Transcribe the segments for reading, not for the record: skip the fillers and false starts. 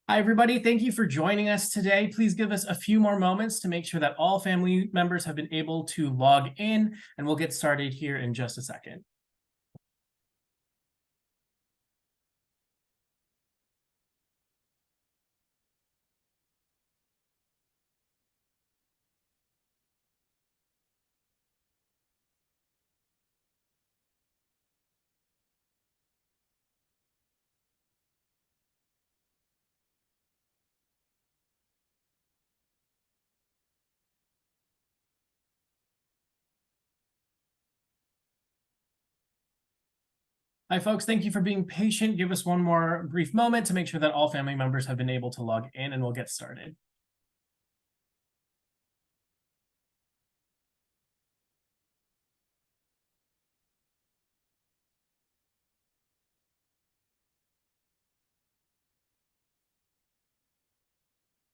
Hi, everybody. Thank you for joining us today. Please give us a few more moments to make sure that all family members have been able to log in, and we'll get started here in just a second. Hi, folks. Thank you for being patient. Give us one more brief moment to make sure that all family members have been able to log in, and we'll get started.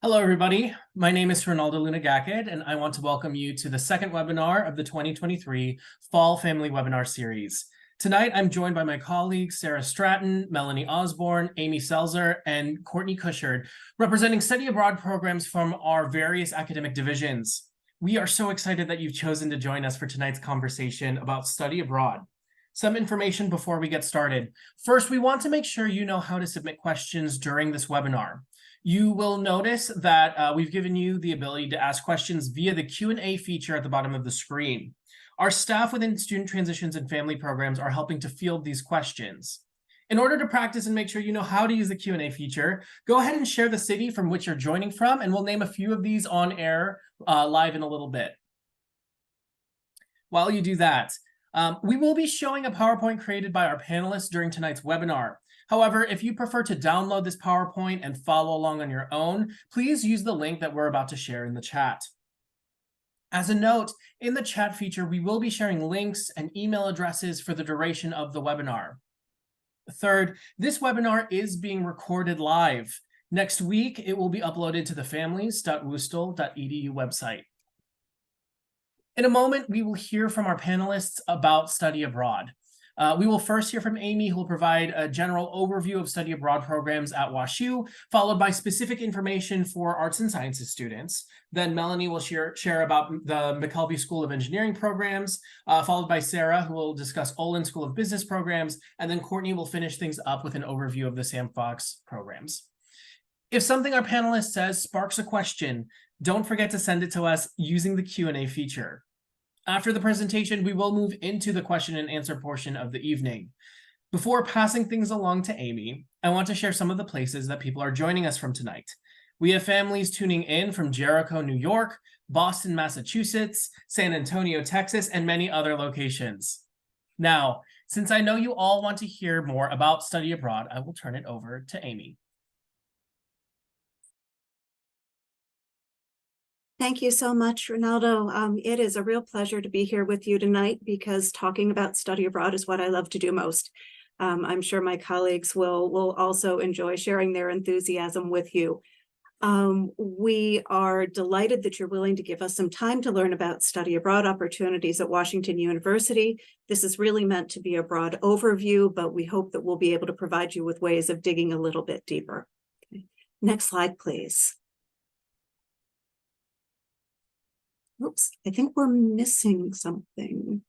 Hello, everybody. My name is Ronaldo Lunagakid, and I want to welcome you to the second webinar of the 2023 Fall Family Webinar Series. Tonight, I'm joined by my colleagues, Sarah Stratton, Melanie Osborne, Amy Selzer, and Courtney Cushard, representing study abroad programs from our various academic divisions. We are so excited that you've chosen to join us for tonight's conversation about study abroad. Some information before we get started. First, we want to make sure you know how to submit questions during this webinar. You will notice that we've given you the ability to ask questions via the Q&A feature at the bottom of the screen. Our staff within Student Transitions and Family Programs are helping to field these questions. In order to practice and make sure you know how to use the Q&A feature, go ahead and share the city from which you're joining from, and we'll name a few of these on air live in a little bit. While you do that, we will be showing a PowerPoint created by our panelists during tonight's webinar. However, if you prefer to download this PowerPoint and follow along on your own, please use the link that we're about to share in the chat. As a note, in the chat feature, we will be sharing links and email addresses for the duration of the webinar. Third, this webinar is being recorded live. Next week, it will be uploaded to the families.wustl.edu website. In a moment, we will hear from our panelists about study abroad. We will first hear from Amy, who will provide a general overview of study abroad programs at WashU, followed by specific information for arts and sciences students. Then Melanie will share about the McKelvey School of Engineering programs, followed by Sarah, who will discuss Olin School of Business programs, and then Courtney will finish things up with an overview of the Sam Fox programs. If something our panelist says sparks a question, don't forget to send it to us using the Q&A feature. After the presentation, we will move into the question and answer portion of the evening. Before passing things along to Amy, I want to share some of the places that people are joining us from tonight. We have families tuning in from Jericho, New York, Boston, Massachusetts, San Antonio, Texas, and many other locations. Now, since I know you all want to hear more about study abroad, I will turn it over to Amy. Thank you so much, Ronaldo. It is a real pleasure to be here with you tonight because talking about study abroad is what I love to do most. I'm sure my colleagues will also enjoy sharing their enthusiasm with you. We are delighted that you're willing to give us some time to learn about study abroad opportunities at Washington University. This is really meant to be a broad overview, but we hope that we'll be able to provide you with ways of digging a little bit deeper. Okay. Next slide, please. Oops, I think we're missing something.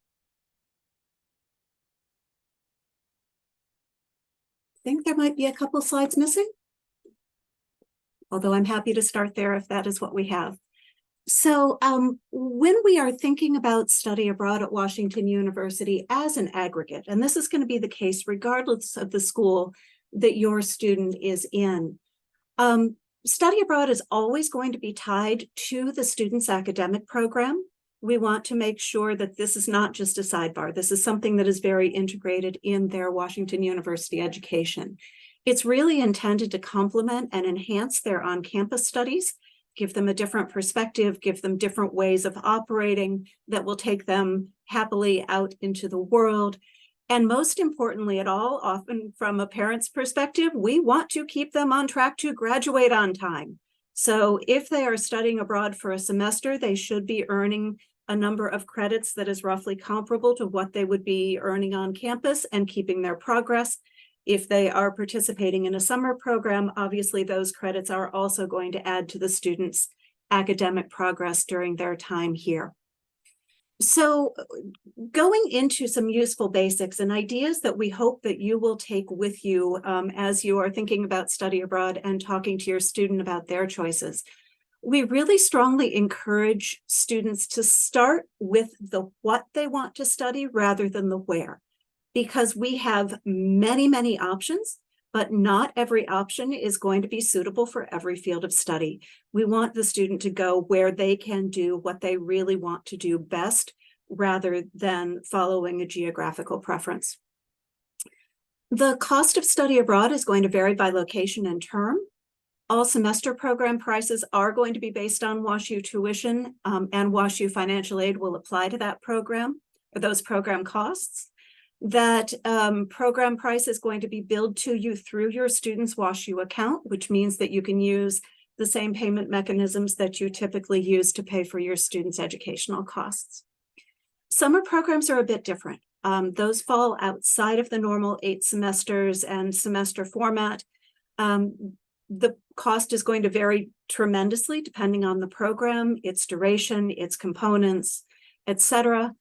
I think there might be a couple slides missing, although I'm happy to start there if that is what we have. So when we are thinking about study abroad at Washington University as an aggregate, and this is going to be the case regardless of the school that your student is in, study abroad is always going to be tied to the student's academic program. We want to make sure that this is not just a sidebar. This is something that is very integrated in their Washington University education. It's really intended to complement and enhance their on-campus studies, give them a different perspective, give them different ways of operating that will take them happily out into the world. And most importantly at all, often from a parent's perspective, we want to keep them on track to graduate on time. So if they are studying abroad for a semester, they should be earning a number of credits that is roughly comparable to what they would be earning on campus and keeping their progress. If they are participating in a summer program, obviously those credits are also going to add to the students' academic progress during their time here. So going into some useful basics and ideas that we hope that you will take with you as you are thinking about study abroad and talking to your student about their choices. We really strongly encourage students to start with the what they want to study rather than the where, because we have many, many options, but not every option is going to be suitable for every field of study. We want the student to go where they can do what they really want to do best, rather than following a geographical preference. The cost of study abroad is going to vary by location and term. All semester program prices are going to be based on WashU tuition, and WashU financial aid will apply to that program, or those program costs. That program price is going to be billed to you through your student's WashU account, which means that you can use the same payment mechanisms that you typically use to pay for your students' educational costs. Summer programs are a bit different. Those fall outside of the normal 8 semesters and semester format. The cost is going to vary tremendously depending on the program, its duration, its components, etc.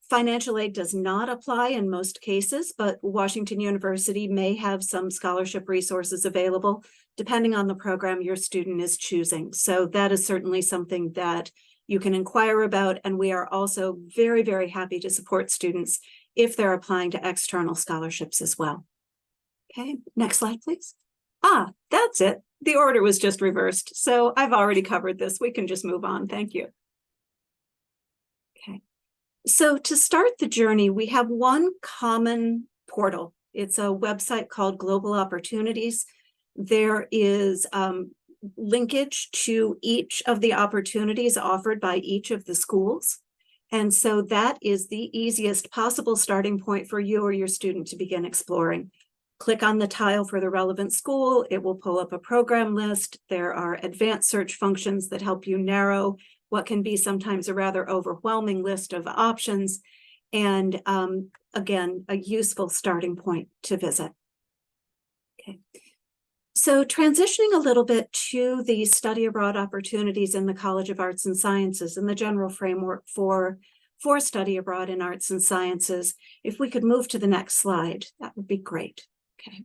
Financial aid does not apply in most cases, but Washington University may have some scholarship resources available depending on the program your student is choosing. So that is certainly something that you can inquire about, and we are also very, very happy to support students if they're applying to external scholarships as well. Okay, next slide, please. That's it. The order was just reversed, so I've already covered this. We can just move on. Thank you. Okay, so to start the journey, we have one common portal. It's a website called Global Opportunities. There is linkage to each of the opportunities offered by each of the schools. And so that is the easiest possible starting point for you or your student to begin exploring. Click on the tile for the relevant school. It will pull up a program list. There are advanced search functions that help you narrow what can be sometimes a rather overwhelming list of options. And again, a useful starting point to visit. Okay. So transitioning a little bit to the study abroad opportunities in the College of Arts and Sciences and the general framework for study abroad in arts and sciences, if we could move to the next slide, that would be great. Okay.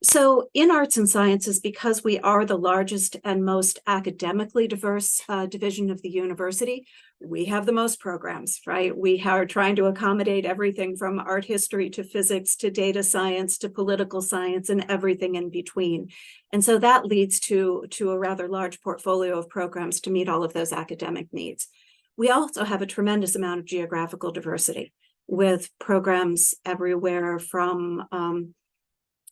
So in arts and sciences, because we are the largest and most academically diverse division of the university, we have the most programs, right? We are trying to accommodate everything from art history to physics to data science to political science and everything in between. And so that leads to a rather large portfolio of programs to meet all of those academic needs. We also have a tremendous amount of geographical diversity with programs everywhere from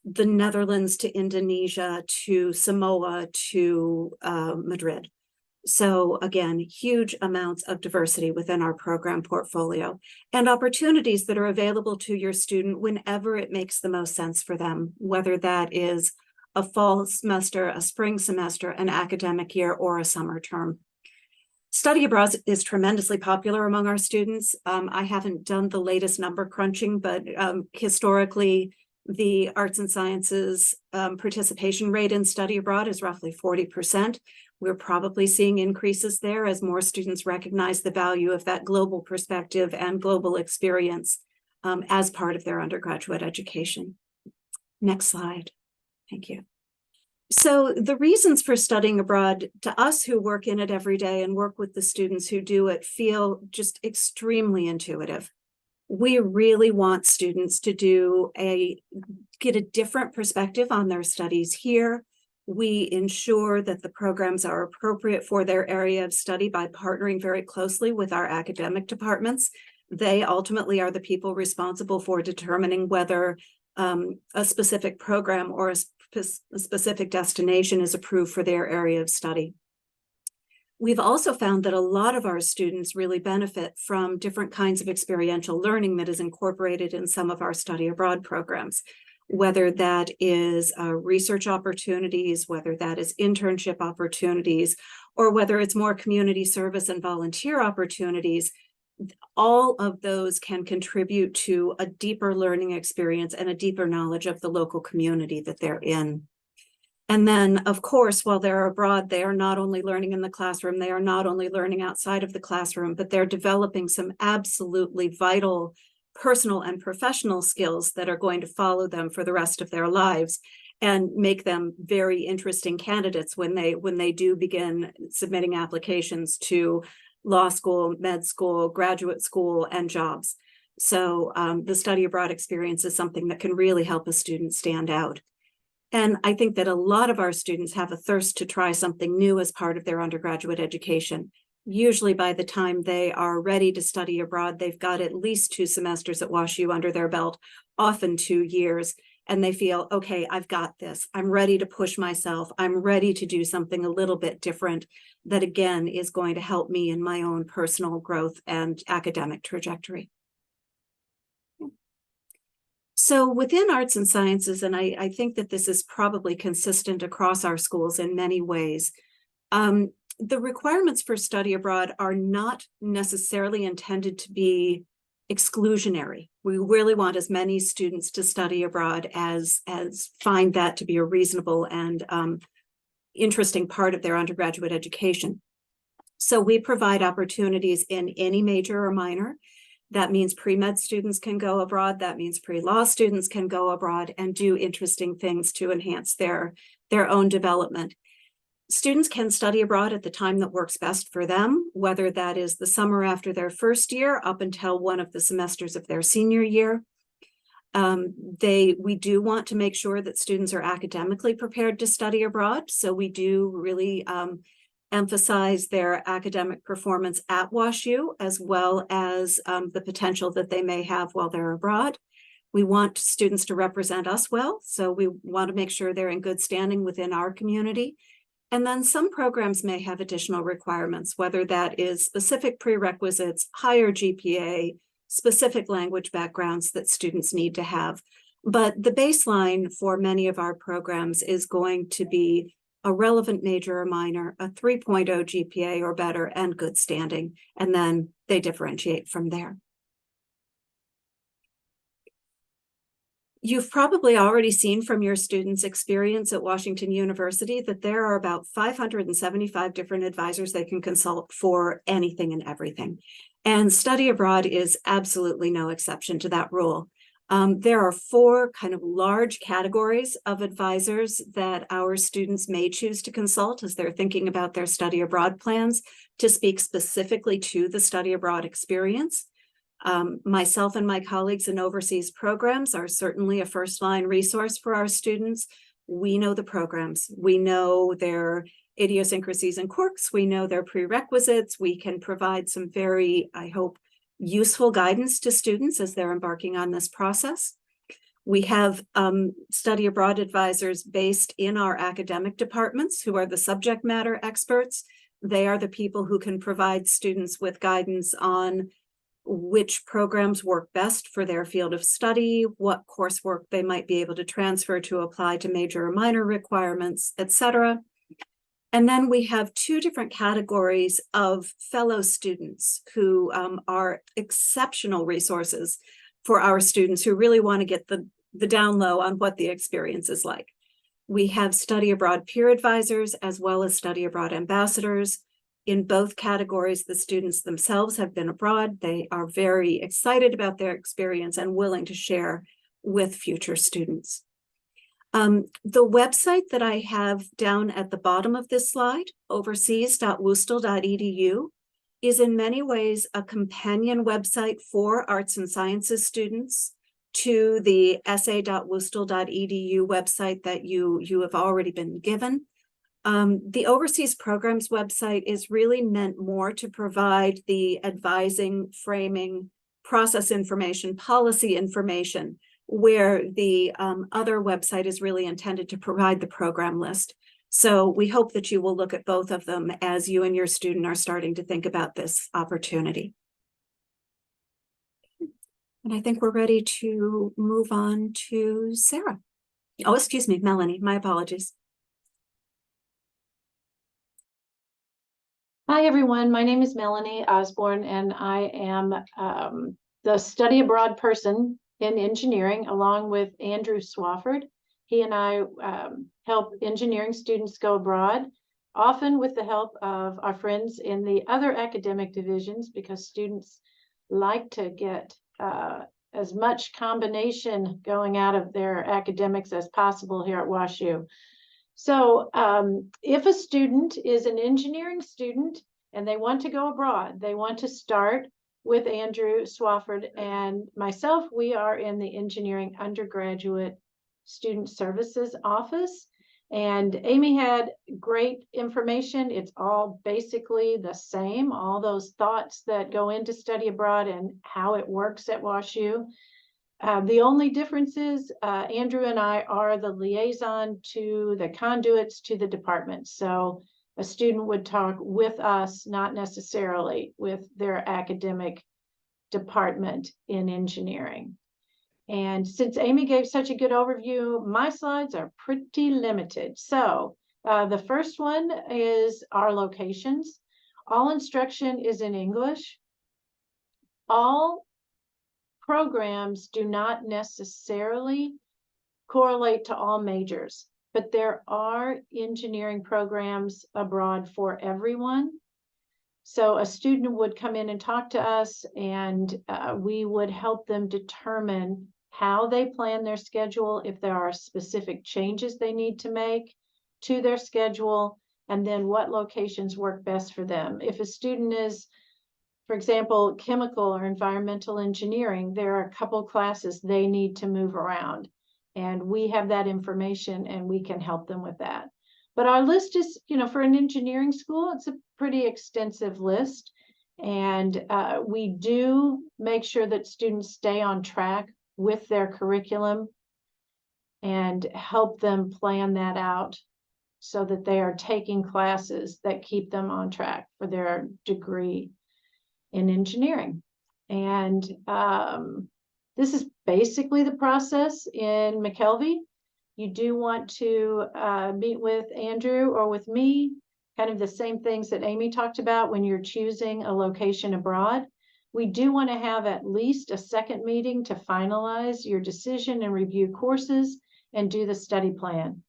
the Netherlands to Indonesia to Samoa to Madrid. So again, huge amounts of diversity within our program portfolio and opportunities that are available to your student whenever it makes the most sense for them, whether that is a fall semester, a spring semester, an academic year, or a summer term. Study abroad is tremendously popular among our students. I haven't done the latest number crunching, but historically, the arts and sciences participation rate in study abroad is roughly 40%. We're probably seeing increases there as more students recognize the value of that global perspective and global experience as part of their undergraduate education. Next slide. Thank you. So the reasons for studying abroad to us who work in it every day and work with the students who do it feel just extremely intuitive. We really want students to get a different perspective on their studies here. We ensure that the programs are appropriate for their area of study by partnering very closely with our academic departments. They ultimately are the people responsible for determining whether a specific program or a specific destination is approved for their area of study. We've also found that a lot of our students really benefit from different kinds of experiential learning that is incorporated in some of our study abroad programs, whether that is research opportunities, whether that is internship opportunities, or whether it's more community service and volunteer opportunities. all of those can contribute to a deeper learning experience and a deeper knowledge of the local community that they're in. And then, of course, while they're abroad, they are not only learning in the classroom, they are not only learning outside of the classroom, but they're developing some absolutely vital personal and professional skills that are going to follow them for the rest of their lives and make them very interesting candidates when they do begin submitting applications to law school, med school, graduate school, and jobs. So the study abroad experience is something that can really help a student stand out. And I think that a lot of our students have a thirst to try something new as part of their undergraduate education. Usually by the time they are ready to study abroad, they've got at least 2 semesters at WashU under their belt, often 2 years, and they feel, okay, I've got this. I'm ready to push myself. I'm ready to do something a little bit different that, again, is going to help me in my own personal growth and academic trajectory. So within arts and sciences, and I think that this is probably consistent across our schools in many ways, the requirements for study abroad are not necessarily intended to be exclusionary. We really want as many students to study abroad as find that to be a reasonable and interesting part of their undergraduate education. So we provide opportunities in any major or minor. That means pre-med students can go abroad. That means pre-law students can go abroad and do interesting things to enhance their own development. Students can study abroad at the time that works best for them, whether that is the summer after their first year up until one of the semesters of their senior year. We do want to make sure that students are academically prepared to study abroad. So we do really emphasize their academic performance at WashU, as well as the potential that they may have while they're abroad. We want students to represent us well, so we want to make sure they're in good standing within our community. And then some programs may have additional requirements, whether that is specific prerequisites, higher GPA, specific language backgrounds that students need to have. But the baseline for many of our programs is going to be a relevant major or minor, a 3.0 GPA or better, and good standing, and then they differentiate from there. You've probably already seen from your students' experience at Washington University that there are about 575 different advisors they can consult for anything and everything. And study abroad is absolutely no exception to that rule. There are 4 kind of large categories of advisors that our students may choose to consult as they're thinking about their study abroad plans to speak specifically to the study abroad experience. Myself and my colleagues in overseas programs are certainly a first-line resource for our students. We know the programs. We know their idiosyncrasies and quirks. We know their prerequisites. We can provide some very, I hope, useful guidance to students as they're embarking on this process. We have study abroad advisors based in our academic departments who are the subject matter experts. They are the people who can provide students with guidance on which programs work best for their field of study, what coursework they might be able to transfer to apply to major or minor requirements, etc. And then we have 2 different categories of fellow students who are exceptional resources for our students who really want to get the down low on what the experience is like. We have study abroad peer advisors as well as study abroad ambassadors. In both categories, the students themselves have been abroad. They are very excited about their experience and willing to share with future students. The website that I have down at the bottom of this slide, overseas.wustl.edu, is in many ways a companion website for arts and sciences students to the sa.wustl.edu website that you have already been given. The overseas programs website is really meant more to provide the advising, framing, process information, policy information, where the other website is really intended to provide the program list. So we hope that you will look at both of them as you and your student are starting to think about this opportunity. And I think we're ready to move on to Sarah. Oh, excuse me, Melanie, my apologies. Hi, everyone. My name is Melanie Osborne, and I am the study abroad person in engineering, along with Andrew Swafford. He and I help engineering students go abroad, often with the help of our friends in the other academic divisions, because students like to get as much combination going out of their academics as possible here at WashU. So if a student is an engineering student and they want to go abroad, they want to start with Andrew Swafford and myself. We are in the engineering undergraduate student services office. And Amy had great information. It's all basically the same, all those thoughts that go into study abroad and how it works at WashU. The only difference is Andrew and I are the liaison to the conduits to the department. So a student would talk with us, not necessarily with their academic department in engineering. And since Amy gave such a good overview, my slides are pretty limited. So the first one is our locations. All instruction is in English. All programs do not necessarily correlate to all majors, but there are engineering programs abroad for everyone. So a student would come in and talk to us, and we would help them determine how they plan their schedule, if there are specific changes they need to make to their schedule, and then what locations work best for them. If a student is, for example, chemical or environmental engineering, there are a couple classes they need to move around. And we have that information and we can help them with that. But our list is, for an engineering school, it's a pretty extensive list. And we do make sure that students stay on track with their curriculum and help them plan that out so that they are taking classes that keep them on track for their degree in engineering. And this is basically the process in McKelvey. You do want to meet with Andrew or with me, kind of the same things that Amy talked about when you're choosing a location abroad. We do want to have at least a second meeting to finalize your decision and review courses and do the study plan.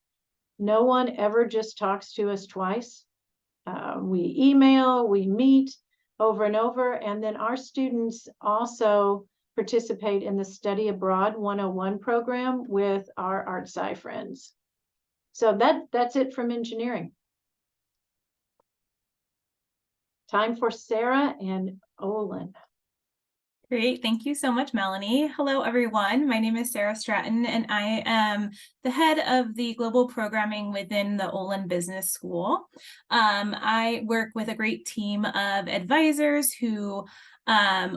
No one ever just talks to us twice. We email, we meet over and over, and then our students also participate in the Study Abroad 101 program with our Art Sci friends. So that's it from engineering. Time for Sarah and Olin. Great. Thank you so much, Melanie. Hello, everyone. My name is Sarah Stratton, and I am the head of the global programming within the Olin Business School. I work with a great team of advisors who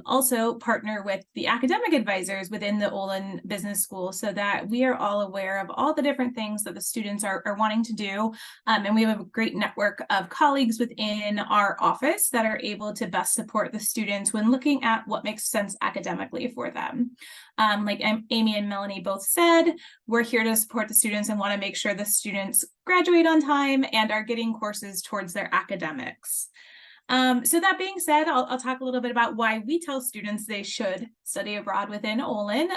also partner with the academic advisors within the Olin Business School so that we are all aware of all the different things that the students are wanting to do. And we have a great network of colleagues within our office that are able to best support the students when looking at what makes sense academically for them. Like Amy and Melanie both said, we're here to support the students and want to make sure the students graduate on time and are getting courses towards their academics. So that being said, I'll talk a little bit about why we tell students they should study abroad within Olin.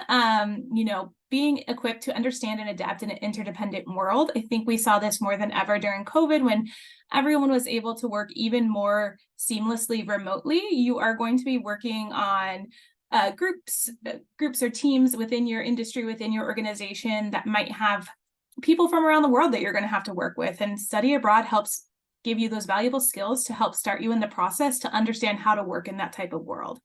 Being equipped to understand and adapt in an interdependent world. I think we saw this more than ever during COVID when everyone was able to work even more seamlessly remotely. You are going to be working on groups or teams within your industry, within your organization that might have people from around the world that you're going to have to work with, and study abroad helps give you those valuable skills to help start you in the process to understand how to work in that type of world.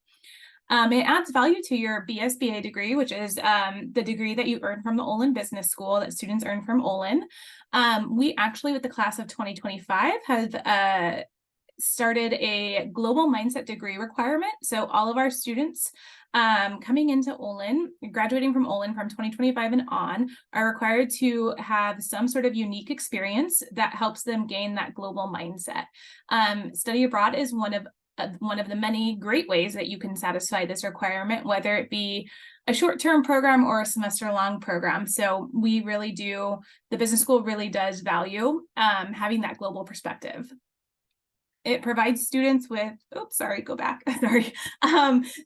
It adds value to your BSBA degree, which is the degree that you earn from the Olin Business School that students earn from Olin. We actually, with the class of 2025, have started a global mindset degree requirement. So all of our students coming into Olin, graduating from Olin from 2025 and on, are required to have some sort of unique experience that helps them gain that global mindset. Study abroad is one of the many great ways that you can satisfy this requirement, whether it be a short-term program or a semester-long program. So we really do, the business school really does value having that global perspective. It provides students with, oops, sorry, go back, sorry.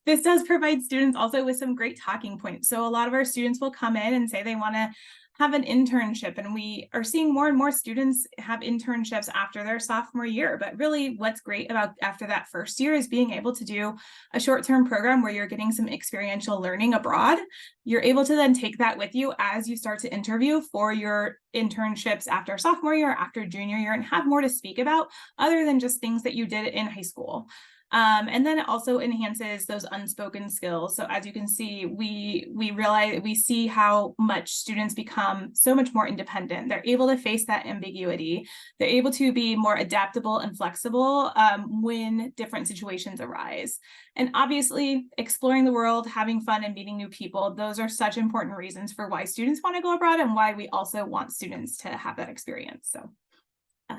This does provide students also with some great talking points. So a lot of our students will come in and say they want to have an internship, and we are seeing more and more students have internships after their sophomore year. But really what's great about after that first year is being able to do a short-term program where you're getting some experiential learning abroad. You're able to then take that with you as you start to interview for your internships after sophomore year, after junior year, and have more to speak about other than just things that you did in high school. And then it also enhances those unspoken skills. So as you can see, we see how much students become so much more independent. They're able to face that ambiguity. They're able to be more adaptable and flexible when different situations arise. And obviously, exploring the world, having fun, and meeting new people, those are such important reasons for why students want to go abroad and why we also want students to have that experience. So.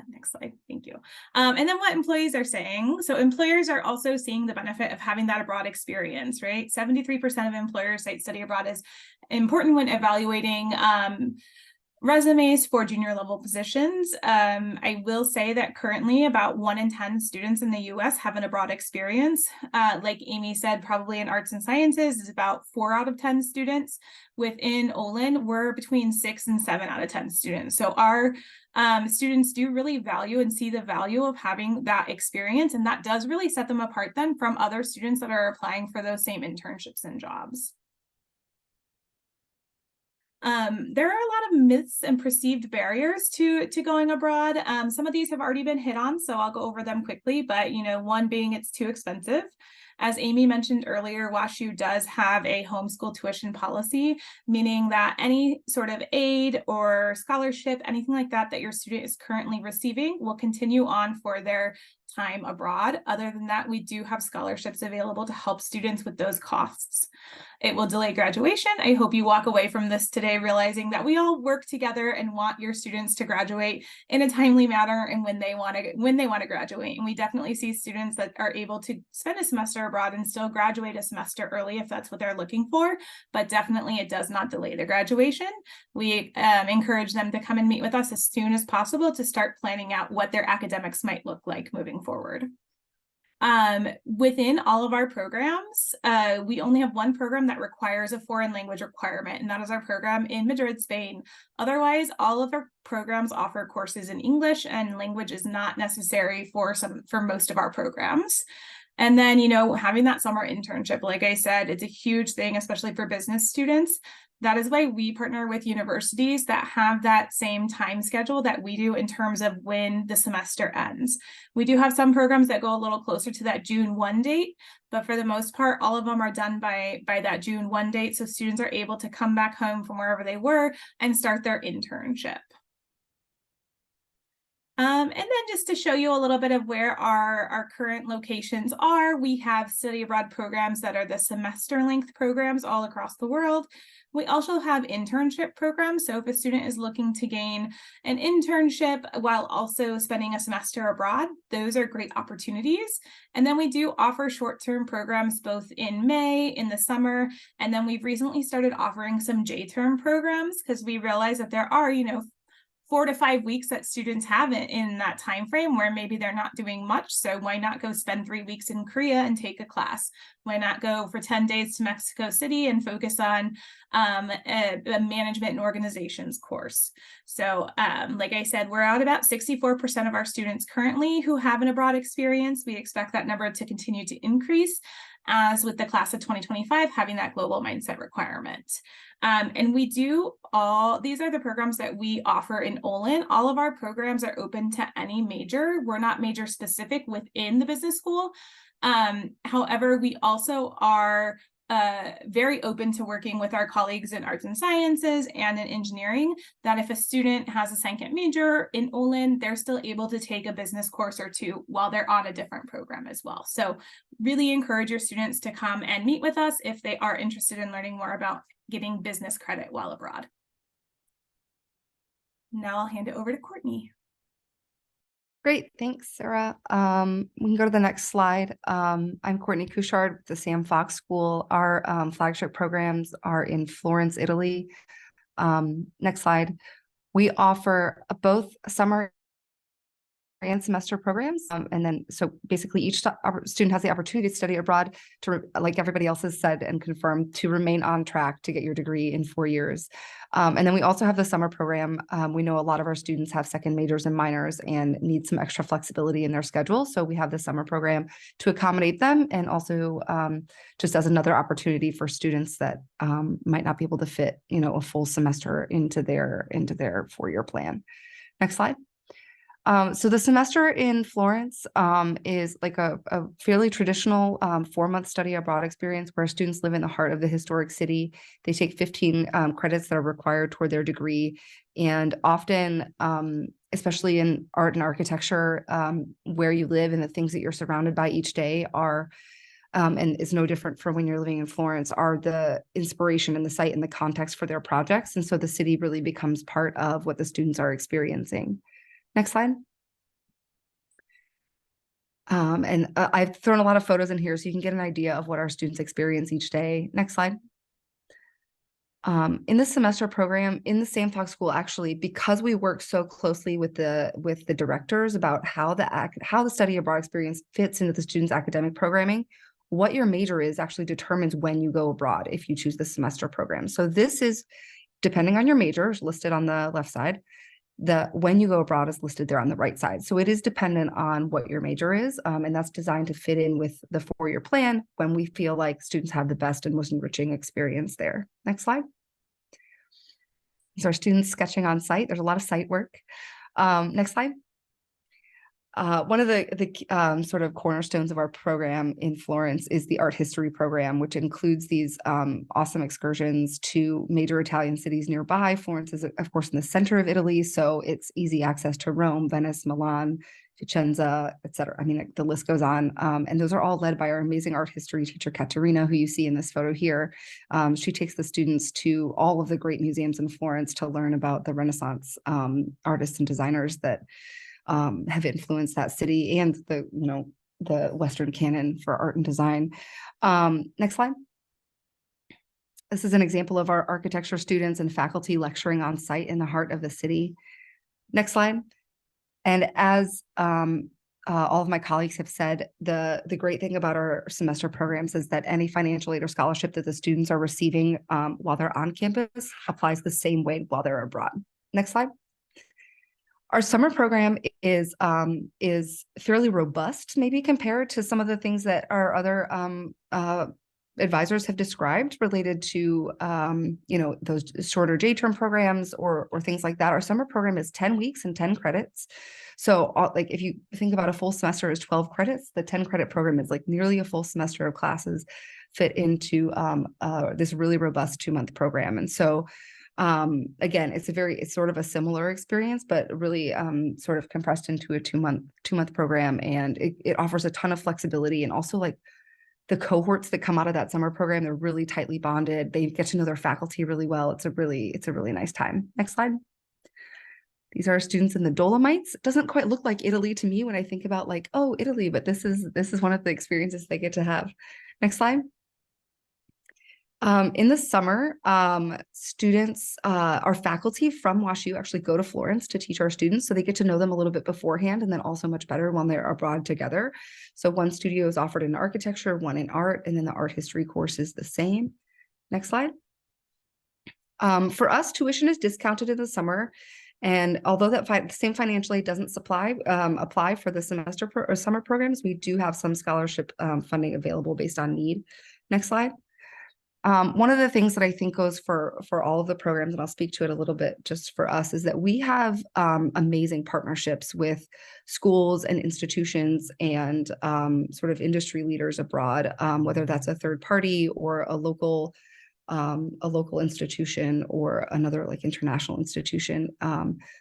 Next slide, thank you. And then what employees are saying. So employers are also seeing the benefit of having that abroad experience, right? 73% of employers cite study abroad as important when evaluating resumes for junior level positions. I will say that currently about 1 in 10 students in the US have an abroad experience. Like Amy said, probably in arts and sciences is about 4 out of 10 students. Within Olin, we're between 6 and 7 out of 10 students. So our students do really value and see the value of having that experience, and that does really set them apart then from other students that are applying for those same internships and jobs. There are a lot of myths and perceived barriers to going abroad. Some of these have already been hit on, so I'll go over them quickly, but one being it's too expensive. As Amy mentioned earlier, WashU does have a homeschool tuition policy, meaning that any sort of aid or scholarship, anything like that that your student is currently receiving will continue on for their time abroad. Other than that, we do have scholarships available to help students with those costs. It will delay graduation. I hope you walk away from this today realizing that we all work together and want your students to graduate in a timely manner and when they want to graduate. And we definitely see students that are able to spend a semester abroad and still graduate a semester early if that's what they're looking for. But definitely it does not delay their graduation. We encourage them to come and meet with us as soon as possible to start planning out what their academics might look like moving forward. Within all of our programs, we only have one program that requires a foreign language requirement, and that is our program in Madrid, Spain. Otherwise, all of our programs offer courses in English, and language is not necessary for most of our programs. And then, having that summer internship, like I said, it's a huge thing, especially for business students. That is why we partner with universities that have that same time schedule that we do in terms of when the semester ends. We do have some programs that go a little closer to that June 1 date, but for the most part, all of them are done by that June 1 date. So students are able to come back home from wherever they were and start their internship. And then just to show you a little bit of where our current locations are, we have study abroad programs that are the semester length programs all across the world. We also have internship programs. So if a student is looking to gain an internship while also spending a semester abroad, those are great opportunities. And then we do offer short-term programs both in May, in the summer, and then we've recently started offering some J-term programs because we realize that there are, 4 to 5 weeks that students have in that time frame where maybe they're not doing much. So why not go spend 3 weeks in Korea and take a class? Why not go for 10 days to Mexico City and focus on a management and organizations course? So like I said, we're at about 64% of our students currently who have an abroad experience. We expect that number to continue to increase as with the class of 2025 having that global mindset requirement. And we do these are the programs that we offer in Olin. All of our programs are open to any major. We're not major specific within the business school. However, we also are very open to working with our colleagues in arts and sciences and in engineering, that if a student has a second major in Olin, they're still able to take a business course or two while they're on a different program as well. So really encourage your students to come and meet with us if they are interested in learning more about getting business credit while abroad. Now I'll hand it over to Courtney. Great, thanks, Sarah. We can go to the next slide. I'm Courtney Couchard with the Sam Fox School. Our flagship programs are in Florence, Italy. Next slide. We offer both summer and semester programs. And then, so basically each student has the opportunity to study abroad to, like everybody else has said and confirmed, to remain on track to get your degree in 4 years. And then we also have the summer program. We know a lot of our students have second majors and minors and need some extra flexibility in their schedule. So we have the summer program to accommodate them, and also just as another opportunity for students that might not be able to fit, you know, a full semester into their 4-year plan. Next slide. So the semester in Florence is like a fairly traditional 4-month study abroad experience where students live in the heart of the historic city. They take 15 credits that are required toward their degree. And often, especially in art and architecture, where you live and the things that you're surrounded by each day are, and it's no different from when you're living in Florence, are the inspiration and the site and the context for their projects. And so the city really becomes part of what the students are experiencing. Next slide. I've thrown a lot of photos in here so you can get an idea of what our students experience each day. Next slide. In the semester program in the Sam Fox School, actually, because we work so closely with the directors about how the study abroad experience fits into the students' academic programming, what your major is actually determines when you go abroad if you choose the semester program. So this is, depending on your major, listed on the left side. The when you go abroad is listed there on the right side. So it is dependent on what your major is, and that's designed to fit in with the 4-year plan when we feel like students have the best and most enriching experience there. Next slide. These are students sketching on site. There's a lot of site work. Next slide. One of the sort of cornerstones of our program in Florence is the art history program, which includes these awesome excursions to major Italian cities nearby. Florence is, of course, in the center of Italy, so it's easy access to Rome, Venice, Milan, Vicenza, etc. I mean, the list goes on. And those are all led by our amazing art history teacher, Caterina, who you see in this photo here. She takes the students to all of the great museums in Florence to learn about the Renaissance artists and designers that have influenced that city and the Western canon for art and design. Next slide. This is an example of our architecture students and faculty lecturing on site in the heart of the city. Next slide. And as all of my colleagues have said, the great thing about our semester programs is that any financial aid or scholarship that the students are receiving while they're on campus applies the same way while they're abroad. Next slide. Our summer program is fairly robust, maybe compared to some of the things that our other advisors have described related to those shorter J-term programs or things like that. Our summer program is 10 weeks and 10 credits. So like if you think about a full semester as 12 credits, the 10 credit program is like nearly a full semester of classes fit into this really robust 2-month program. And so again, it's sort of a similar experience, but really sort of compressed into a 2-month program. And it offers a ton of flexibility, and also like the cohorts that come out of that summer program, they're really tightly bonded. They get to know their faculty really well. It's a really nice time. Next slide. These are students in the Dolomites. It doesn't quite look like Italy to me when I think about like, oh, Italy, but this is one of the experiences they get to have. Next slide. In the summer, students, our faculty from WashU actually go to Florence to teach our students. So they get to know them a little bit beforehand, and then also much better when they're abroad together. So one studio is offered in architecture, one in art, and then the art history course is the same. Next slide. For us, tuition is discounted in the summer. And although that same financial aid doesn't apply for the semester or summer programs, we do have some scholarship funding available based on need. Next slide. One of the things that I think goes for all of the programs, and I'll speak to it a little bit just for us, is that we have amazing partnerships with schools and institutions and sort of industry leaders abroad, whether that's a third party or a local institution or another like international institution.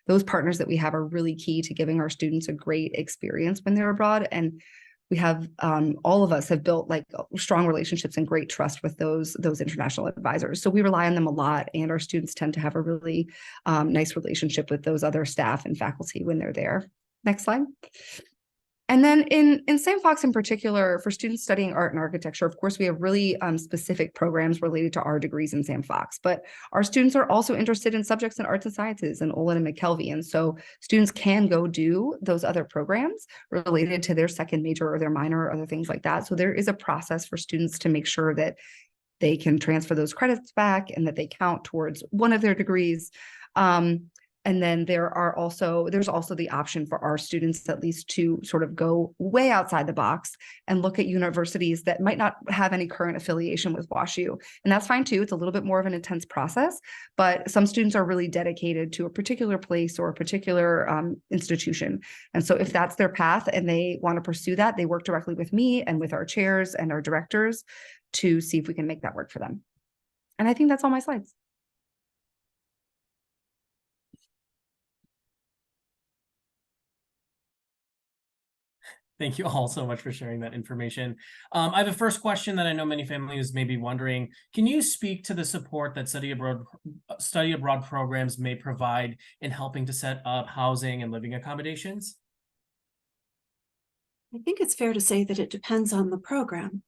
Those partners that we have are really key to giving our students a great experience when they're abroad. And we have all of us have built like strong relationships and great trust with those international advisors. So we rely on them a lot, and our students tend to have a really nice relationship with those other staff and faculty when they're there. Next slide. And then in Sam Fox in particular, for students studying art and architecture, of course, we have really specific programs related to our degrees in Sam Fox, but our students are also interested in subjects in arts and sciences and Olin and McKelvey. And so students can go do those other programs related to their second major or their minor or other things like that. So there is a process for students to make sure that they can transfer those credits back and that they count towards one of their degrees. And then there's also the option for our students at least to sort of go way outside the box and look at universities that might not have any current affiliation with WashU. And that's fine too. It's a little bit more of an intense process, but some students are really dedicated to a particular place or a particular institution. And so if that's their path and they want to pursue that, they work directly with me and with our chairs and our directors to see if we can make that work for them. And I think that's all my slides. Thank you all so much for sharing that information. I have a first question that I know many families may be wondering. Can you speak to the support that study abroad programs may provide in helping to set up housing and living accommodations? I think it's fair to say that it depends on the program.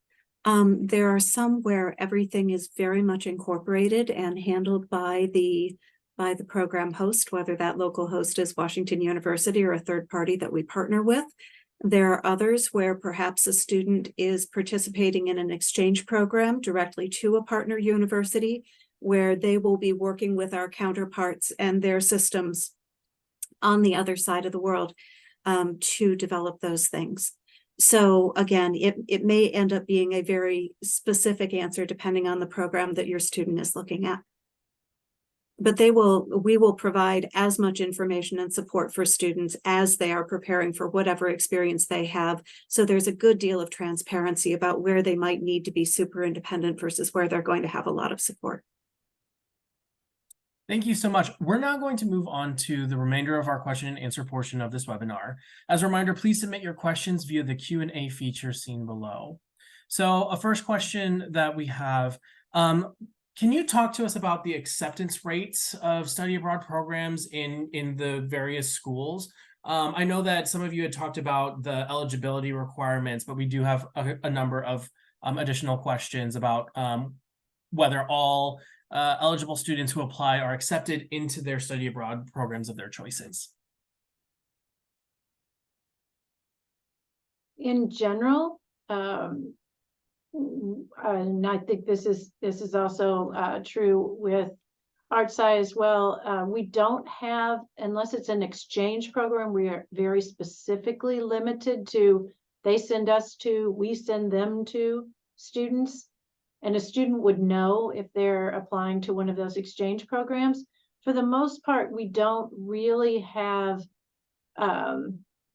There are some where everything is very much incorporated and handled by the program host, whether that local host is Washington University or a third party that we partner with. There are others where perhaps a student is participating in an exchange program directly to a partner university, where they will be working with our counterparts and their systems on the other side of the world to develop those things. So again, it may end up being a very specific answer depending on the program that your student is looking at. But we will provide as much information and support for students as they are preparing for whatever experience they have. So there's a good deal of transparency about where they might need to be super independent versus where they're going to have a lot of support. Thank you so much. We're now going to move on to the remainder of our question and answer portion of this webinar. As a reminder, please submit your questions via the Q&A feature seen below. So a first question that we have, can you talk to us about the acceptance rates of study abroad programs in the various schools? I know that some of you had talked about the eligibility requirements, but we do have a number of additional questions about whether all eligible students who apply are accepted into their study abroad programs of their choices. In general, and I think this is also true with ArtSci as well. We don't have, unless it's an exchange program, we are very specifically limited to, they send us to, we send them to students. And a student would know if they're applying to one of those exchange programs. For the most part, we don't really have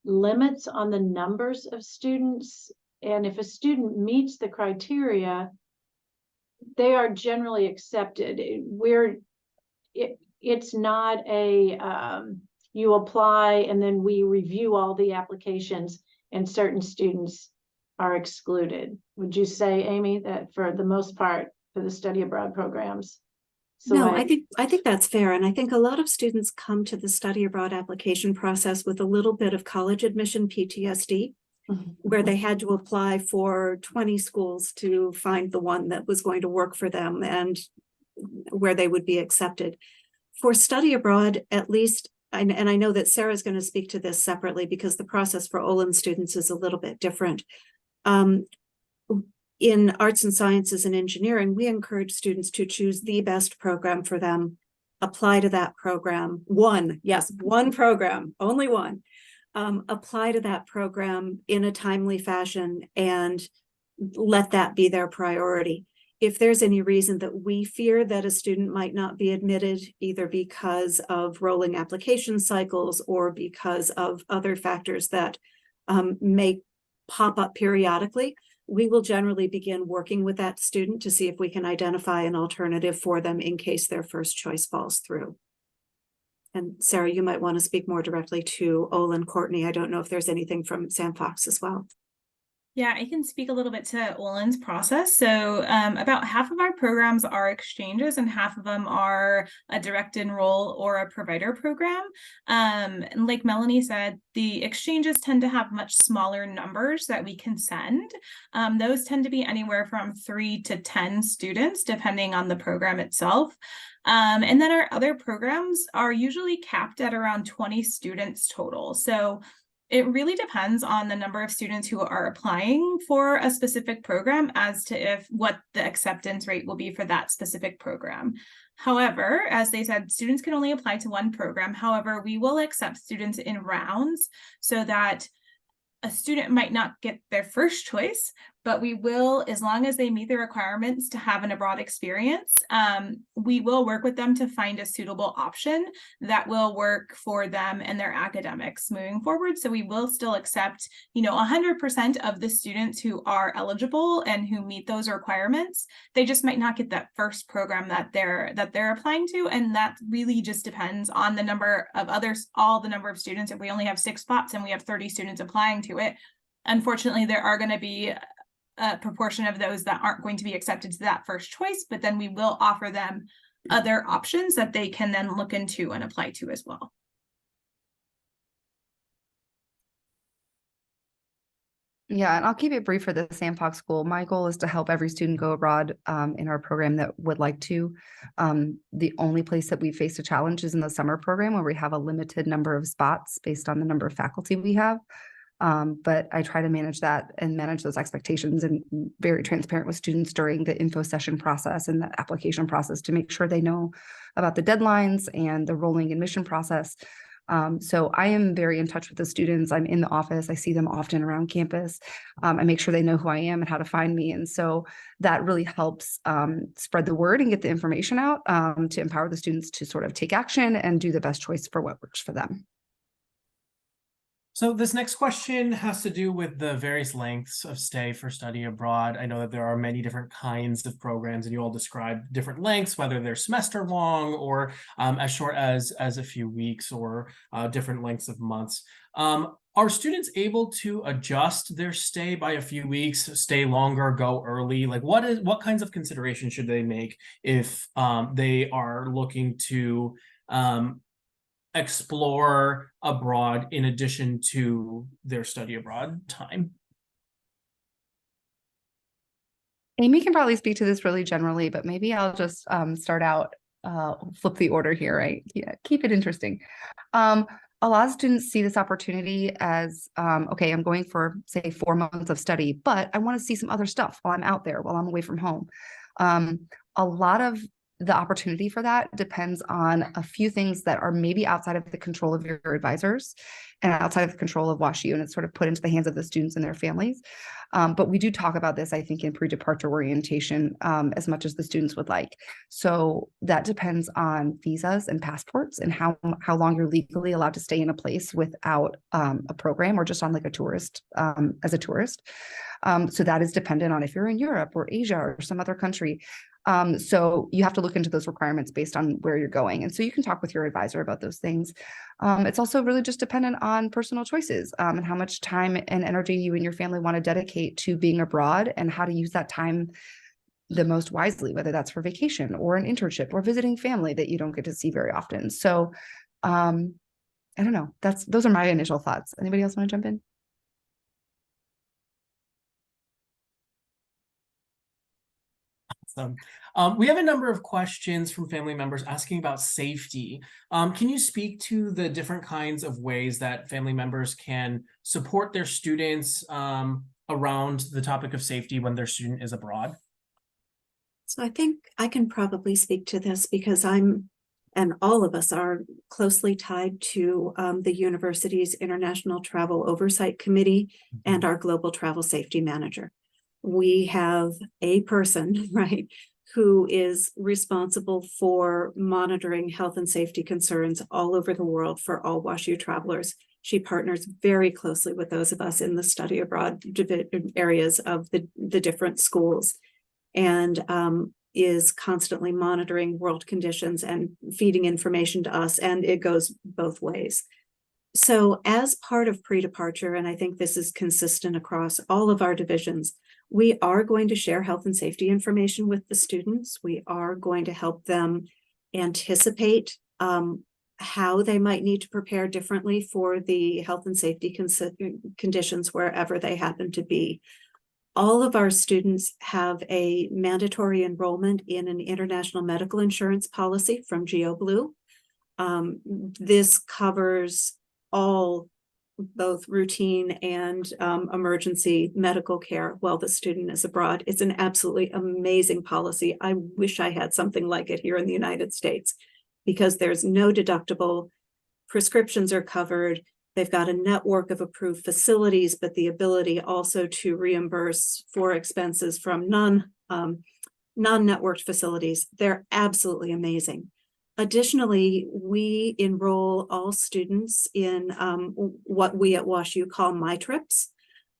limits on the numbers of students. And if a student meets the criteria, they are generally accepted. It's not a, you apply and then we review all the applications and certain students are excluded. Would you say, Amy, that for the most part, for the study abroad programs? So no, I think that's fair. And I think a lot of students come to the study abroad application process with a little bit of college admission PTSD, where they had to apply for 20 schools to find the one that was going to work for them and where they would be accepted. For study abroad, at least, and I know that Sarah's going to speak to this separately because the process for Olin students is a little bit different. In arts and sciences and engineering, we encourage students to choose the best program for them, apply to that program, one program, only one, apply to that program in a timely fashion and let that be their priority. If there's any reason that we fear that a student might not be admitted, either because of rolling application cycles or because of other factors that may pop up periodically, we will generally begin working with that student to see if we can identify an alternative for them in case their first choice falls through. And Sarah, you might want to speak more directly to Olin. Courtney, I don't know if there's anything from Sam Fox as well. Yeah, I can speak a little bit to Olin's process. So about half of our programs are exchanges and half of them are a direct enroll or a provider program. And like Melanie said, the exchanges tend to have much smaller numbers that we can send. Those tend to be anywhere from 3 to 10 students, depending on the program itself. And then our other programs are usually capped at around 20 students total. So it really depends on the number of students who are applying for a specific program as to what the acceptance rate will be for that specific program. However, as they said, students can only apply to one program. However, we will accept students in rounds so that a student might not get their first choice, but we will, as long as they meet the requirements to have an abroad experience, we will work with them to find a suitable option that will work for them and their academics moving forward. So we will still accept, 100% of the students who are eligible and who meet those requirements. They just might not get that first program that they're applying to, and that really just depends on the number of students. If we only have 6 spots and we have 30 students applying to it, unfortunately, there are going to be a proportion of those that aren't going to be accepted to that first choice, but then we will offer them other options that they can then look into and apply to as well. Yeah, and I'll keep it brief for the Sandfox School. My goal is to help every student go abroad in our program that would like to. The only place that we face a challenge is in the summer program, where we have a limited number of spots based on the number of faculty we have. But I try to manage that and manage those expectations, and very transparent with students during the info session process and the application process to make sure they know about the deadlines and the rolling admission process. So I am very in touch with the students. I'm in the office. I see them often around campus. I make sure they know who I am and how to find me. And so that really helps spread the word and get the information out to empower the students to sort of take action and do the best choice for what works for them. So this next question has to do with the various lengths of stay for study abroad. I know that there are many different kinds of programs, and you all describe different lengths, whether they're semester long or as short as a few weeks, or different lengths of months. Are students able to adjust their stay by a few weeks, stay longer, go early? Like what kinds of considerations should they make if they are looking to explore abroad in addition to their study abroad time? Amy can probably speak to this really generally, but maybe I'll just start out, flip the order here, right? Yeah, keep it interesting. A lot of students see this opportunity as, okay, I'm going for, say, 4 months of study, but I want to see some other stuff while I'm out there, while I'm away from home. A lot of the opportunity for that depends on a few things that are maybe outside of the control of your advisors and outside of the control of WashU, and it's sort of put into the hands of the students and their families. But we do talk about this, I think, in pre-departure orientation as much as the students would like. So that depends on visas and passports and how long you're legally allowed to stay in a place without a program, or just on like a tourist, as a tourist. So that is dependent on if you're in Europe or Asia or some other country. So you have to look into those requirements based on where you're going. And so you can talk with your advisor about those things. It's also really just dependent on personal choices and how much time and energy you and your family want to dedicate to being abroad, and how to use that time the most wisely, whether that's for vacation or an internship or visiting family that you don't get to see very often. So I don't know. Those are my initial thoughts. Anybody else want to jump in? We have a number of questions from family members asking about safety. Can you speak to the different kinds of ways that family members can support their students around the topic of safety when their student is abroad? So I think I can probably speak to this because and all of us are closely tied to the university's International Travel Oversight Committee and our Global Travel Safety Manager. We have a person, right, who is responsible for monitoring health and safety concerns all over the world for all WashU travelers. She partners very closely with those of us in the study abroad areas of the different schools, and is constantly monitoring world conditions and feeding information to us, and it goes both ways. So as part of pre-departure, and I think this is consistent across all of our divisions, we are going to share health and safety information with the students. We are going to help them anticipate how they might need to prepare differently for the health and safety conditions wherever they happen to be. All of our students have a mandatory enrollment in an international medical insurance policy from GeoBlue. This covers all, both routine and emergency medical care while the student is abroad. It's an absolutely amazing policy. I wish I had something like it here in the United States, because there's no deductible, prescriptions are covered, they've got a network of approved facilities, but the ability also to reimburse for expenses from non-networked facilities. They're absolutely amazing. Additionally, we enroll all students in what we at WashU call My Trips.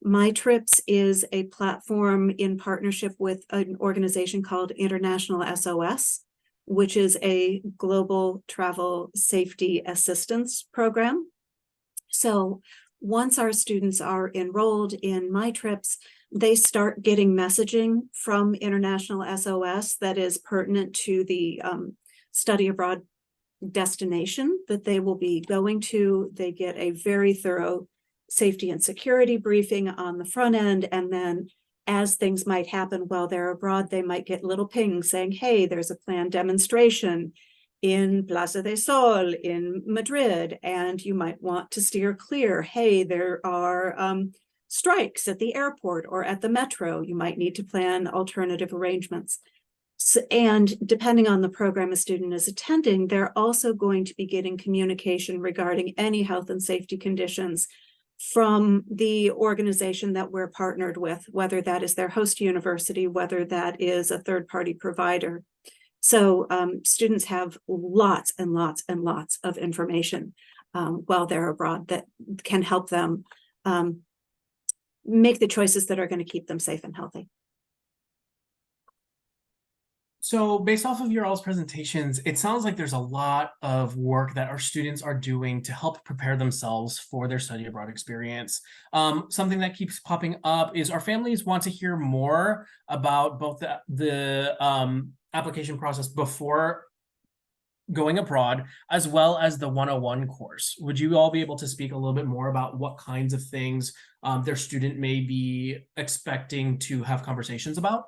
My Trips is a platform in partnership with an organization called International SOS, which is a global travel safety assistance program. So once our students are enrolled in My Trips, they start getting messaging from International SOS that is pertinent to the study abroad destination that they will be going to. They get a very thorough safety and security briefing on the front end, and then as things might happen while they're abroad, they might get little pings saying, hey, there's a planned demonstration in Plaza de Sol in Madrid, and you might want to steer clear. Hey, there are strikes at the airport or at the metro. You might need to plan alternative arrangements. So, and depending on the program a student is attending, they're also going to be getting communication regarding any health and safety conditions from the organization that we're partnered with, whether that is their host university, whether that is a third-party provider. So students have lots and lots and lots of information while they're abroad that can help them make the choices that are going to keep them safe and healthy. So based off of your all's presentations, it sounds like there's a lot of work that our students are doing to help prepare themselves for their study abroad experience. Something that keeps popping up is our families want to hear more about both the application process before going abroad, as well as the 101 course. Would you all be able to speak a little bit more about what kinds of things their student may be expecting to have conversations about?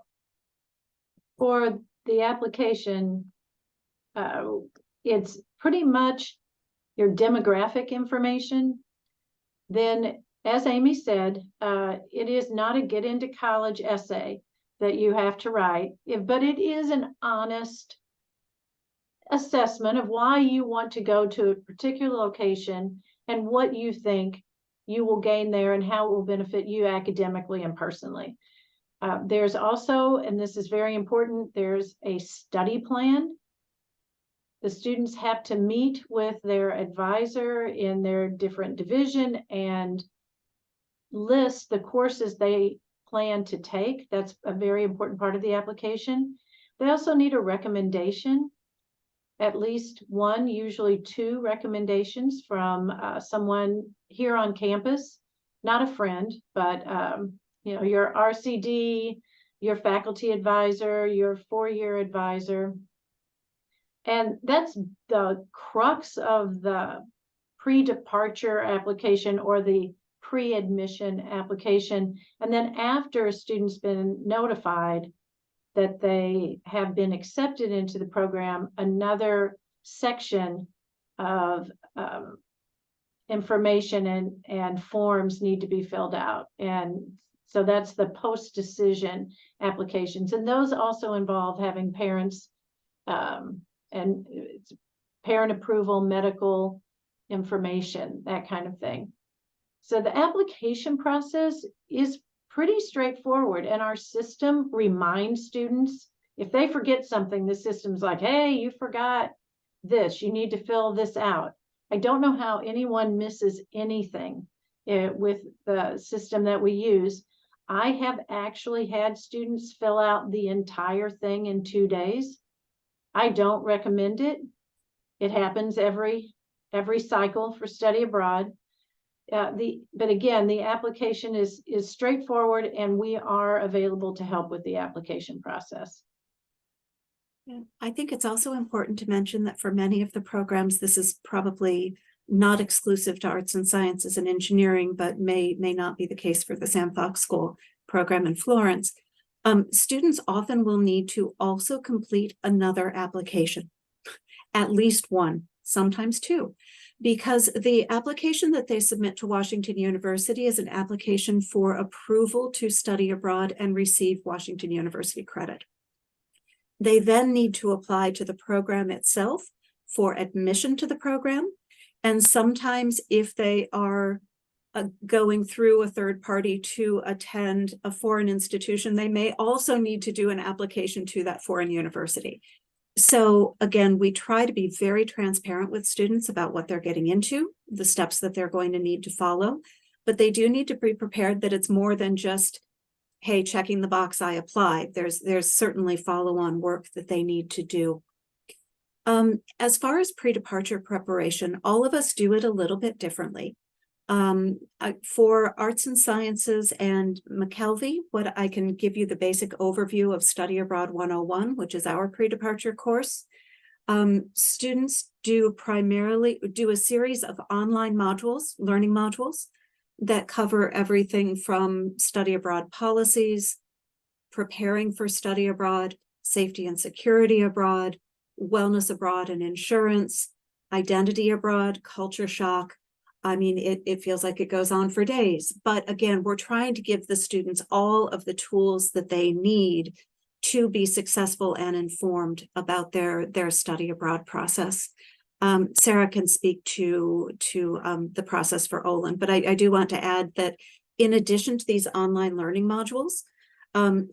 For the application, it's pretty much your demographic information. Then, as Amy said, it is not a get into college essay that you have to write, but it is an honest assessment of why you want to go to a particular location and what you think you will gain there and how it will benefit you academically and personally. There's also, and this is very important, there's a study plan. The students have to meet with their advisor in their different division and list the courses they plan to take. That's a very important part of the application. They also need a recommendation, at least one, usually two recommendations from someone here on campus, not a friend, but you know, your RCD, your faculty advisor, your four-year advisor. And that's the crux of the pre-departure application or the pre-admission application. And then after a student's been notified that they have been accepted into the program, another section of information and forms need to be filled out. And so that's the post-decision applications. And those also involve having parents and it's parent approval, medical information, that kind of thing. So the application process is pretty straightforward, and our system reminds students if they forget something. The system's like, hey, you forgot this, you need to fill this out. I don't know how anyone misses anything with the system that we use. I have actually had students fill out the entire thing in 2 days. I don't recommend it. It happens every every cycle for study abroad. But again, the application is straightforward, and we are available to help with the application process. Yeah. I think it's also important to mention that for many of the programs, this is probably not exclusive to arts and sciences and engineering, but may not be the case for the Sam Fox School program in Florence. Students often will need to also complete another application, at least one, sometimes two, because the application that they submit to Washington University is an application for approval to study abroad and receive Washington University credit. They then need to apply to the program itself for admission to the program. And sometimes if they are going through a third party to attend a foreign institution, they may also need to do an application to that foreign university. So again, we try to be very transparent with students about what they're getting into, the steps that they're going to need to follow, but they do need to be prepared that it's more than just, hey, checking the box, I applied. There's certainly follow-on work that they need to do. As far as pre-departure preparation, all of us do it a little bit differently. For arts and sciences and McKelvey, what I can give you the basic overview of Study Abroad 101, which is our pre-departure course. Students do a series of online modules, learning modules, that cover everything from study abroad policies, preparing for study abroad, safety and security abroad, wellness abroad and insurance, identity abroad, culture shock. I mean, it feels like it goes on for days. But again, we're trying to give the students all of the tools that they need to be successful and informed about their study abroad process. Sarah can speak to the process for Olin, but I do want to add that in addition to these online learning modules,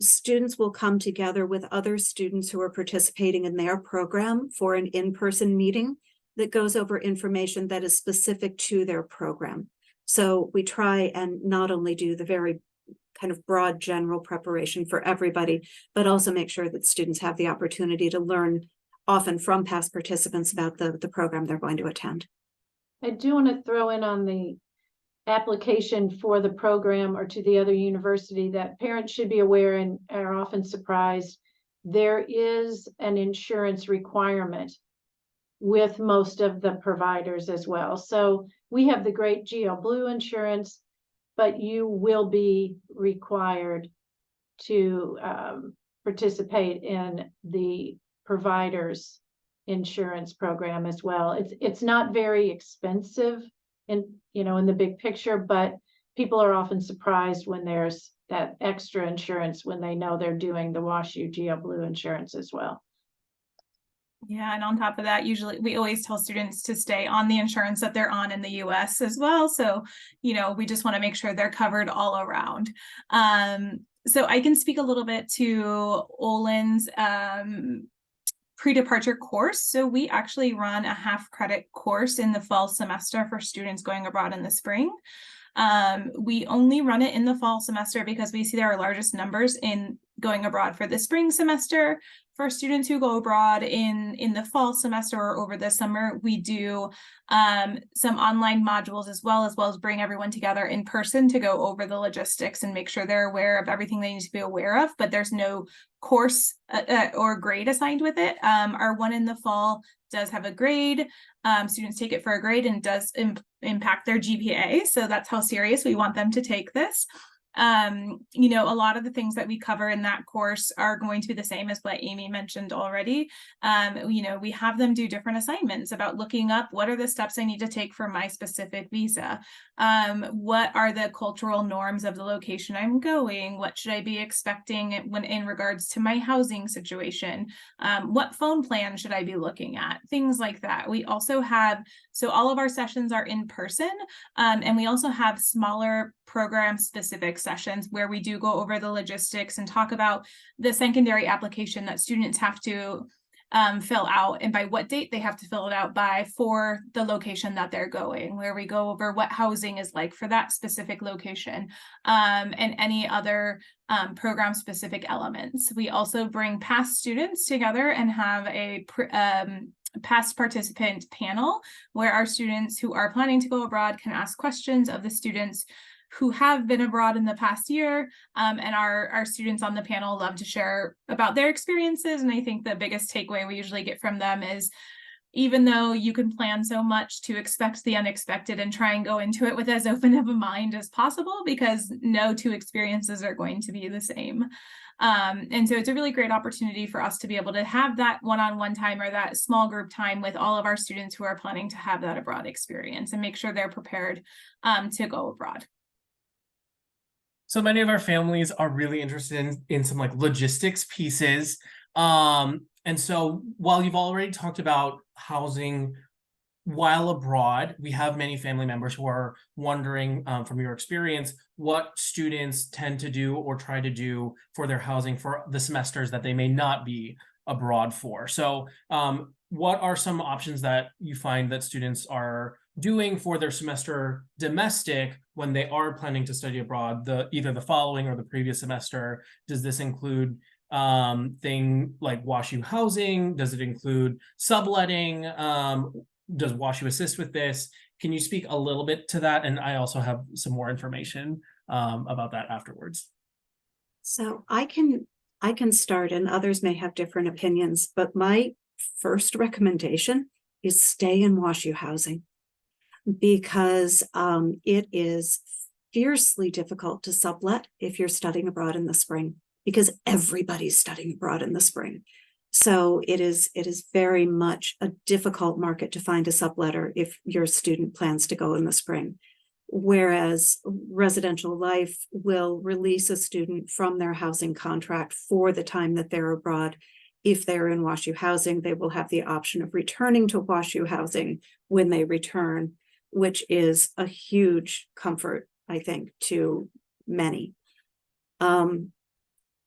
students will come together with other students who are participating in their program for an in-person meeting that goes over information that is specific to their program. So we try and not only do the very kind of broad general preparation for everybody, but also make sure that students have the opportunity to learn often from past participants about the program they're going to attend. I do want to throw in on the application for the program or to the other university that parents should be aware and are often surprised. There is an insurance requirement with most of the providers as well. So we have the great GL Blue insurance, but you will be required to participate in the provider's insurance program as well. It's not very expensive in the big picture, but people are often surprised when there's that extra insurance when they know they're doing the WashU GL Blue insurance as well. Yeah, and on top of that, usually we always tell students to stay on the insurance that they're on in the US as well. So, we just want to make sure they're covered all around. So I can speak a little bit to Olin's pre-departure course. So we actually run a half-credit course in the fall semester for students going abroad in the spring. We only run it in the fall semester because we see there are largest numbers in going abroad for the spring semester. For students who go abroad in the fall semester or over the summer, we do some online modules as well as bring everyone together in person to go over the logistics and make sure they're aware of everything they need to be aware of, but there's no course or grade assigned with it. Our one in the fall does have a grade. Students take it for a grade and it does impact their GPA. So that's how serious we want them to take this. A lot of the things that we cover in that course are going to be the same as what Amy mentioned already. We have them do different assignments about looking up what are the steps I need to take for my specific visa. What are the cultural norms of the location I'm going? What should I be expecting when in regards to my housing situation? What phone plan should I be looking at? Things like that. We also have, so all of our sessions are in person, and we also have smaller program specific sessions where we do go over the logistics and talk about the secondary application that students have to fill out and by what date they have to fill it out by for the location that they're going, where we go over what housing is like for that specific location, and any other program specific elements. We also bring past students together and have a past participant panel where our students who are planning to go abroad can ask questions of the students who have been abroad in the past year. And our students on the panel love to share about their experiences. And I think the biggest takeaway we usually get from them is, even though you can plan so much, to expect the unexpected and try and go into it with as open of a mind as possible, because no two experiences are going to be the same. And so it's a really great opportunity for us to be able to have that one-on-one time or that small group time with all of our students who are planning to have that abroad experience and make sure they're prepared to go abroad. So many of our families are really interested in some like logistics pieces. And so while you've already talked about housing while abroad, we have many family members who are wondering, from your experience, what students tend to do or try to do for their housing for the semesters that they may not be abroad for. So what are some options that you find that students are doing for their semester domestic when they are planning to study abroad, either the following or the previous semester? Does this include thing like WashU housing? Does it include subletting? Does WashU assist with this? Can you speak a little bit to that? And I also have some more information about that afterwards. So I can start, and others may have different opinions, but my first recommendation is stay in WashU housing, because it is fiercely difficult to sublet if you're studying abroad in the spring, because everybody's studying abroad in the spring. So it is very much a difficult market to find a subletter if your student plans to go in the spring. Whereas Residential Life will release a student from their housing contract for the time that they're abroad. If they're in WashU housing, they will have the option of returning to WashU housing when they return, which is a huge comfort, I think, to many.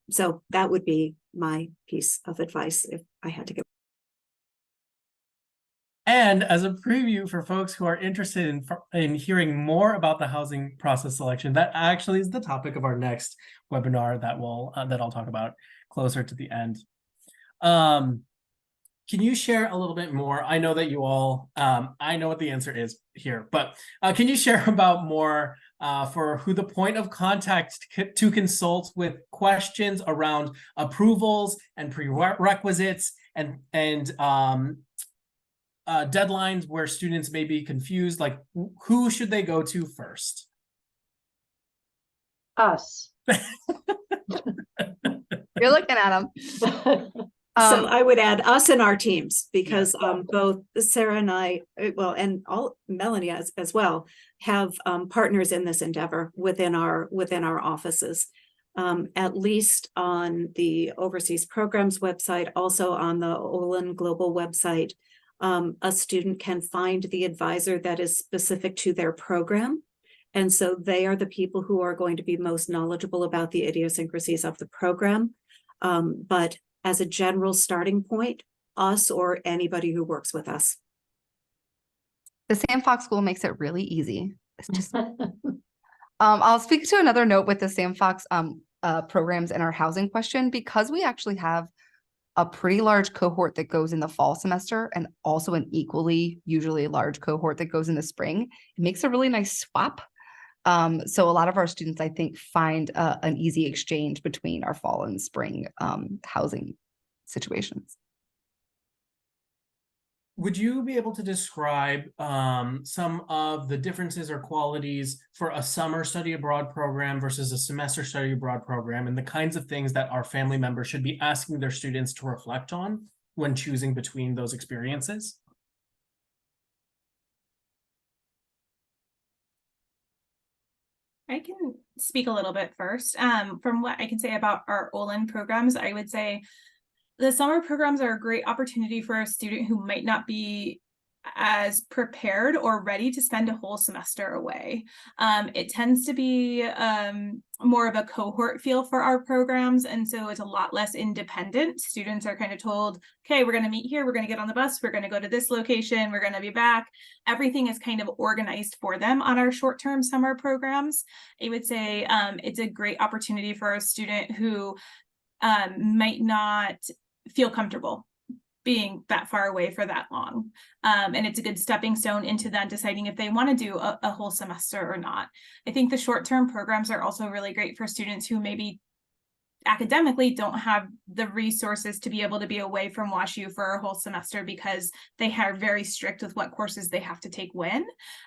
So that would be my piece of advice if I had to give. And as a preview for folks who are interested in hearing more about the housing process selection, that actually is the topic of our next webinar that I'll talk about closer to the end. Can you share a little bit more? I know that you all, I know what the answer is here, but can you share about more for who the point of contact to consult with questions around approvals and prerequisites and deadlines where students may be confused? Like, who should they go to first? Us. You're looking at them. So I would add us and our teams, because both Sarah and I, well, and Melanie as well, have partners in this endeavor within our offices. At least on the Overseas Programs website, also on the Olin Global website, a student can find the advisor that is specific to their program. And so they are the people who are going to be most knowledgeable about the idiosyncrasies of the program. But as a general starting point, us or anybody who works with us. The Sam Fox School makes it really easy. It's just I'll speak to another note with the Sam Fox programs and our housing question, because we actually have a pretty large cohort that goes in the fall semester and also an equally usually large cohort that goes in the spring. It makes a really nice swap. So a lot of our students, I think, find an easy exchange between our fall and spring housing situations. Would you be able to describe some of the differences or qualities for a summer study abroad program versus a semester study abroad program, and the kinds of things that our family members should be asking their students to reflect on when choosing between those experiences? I can speak a little bit first. From what I can say about our Olin programs, I would say the summer programs are a great opportunity for a student who might not be as prepared or ready to spend a whole semester away. It tends to be more of a cohort feel for our programs, and so it's a lot less independent. Students are kind of told, okay, we're going to meet here, we're going to get on the bus, we're going to go to this location, we're going to be back. Everything is kind of organized for them on our short-term summer programs. I would say it's a great opportunity for a student who might not feel comfortable being that far away for that long. And it's a good stepping stone into then deciding if they want to do a whole semester or not. I think the short-term programs are also really great for students who maybe academically don't have the resources to be able to be away from WashU for a whole semester because they are very strict with what courses they have to take when.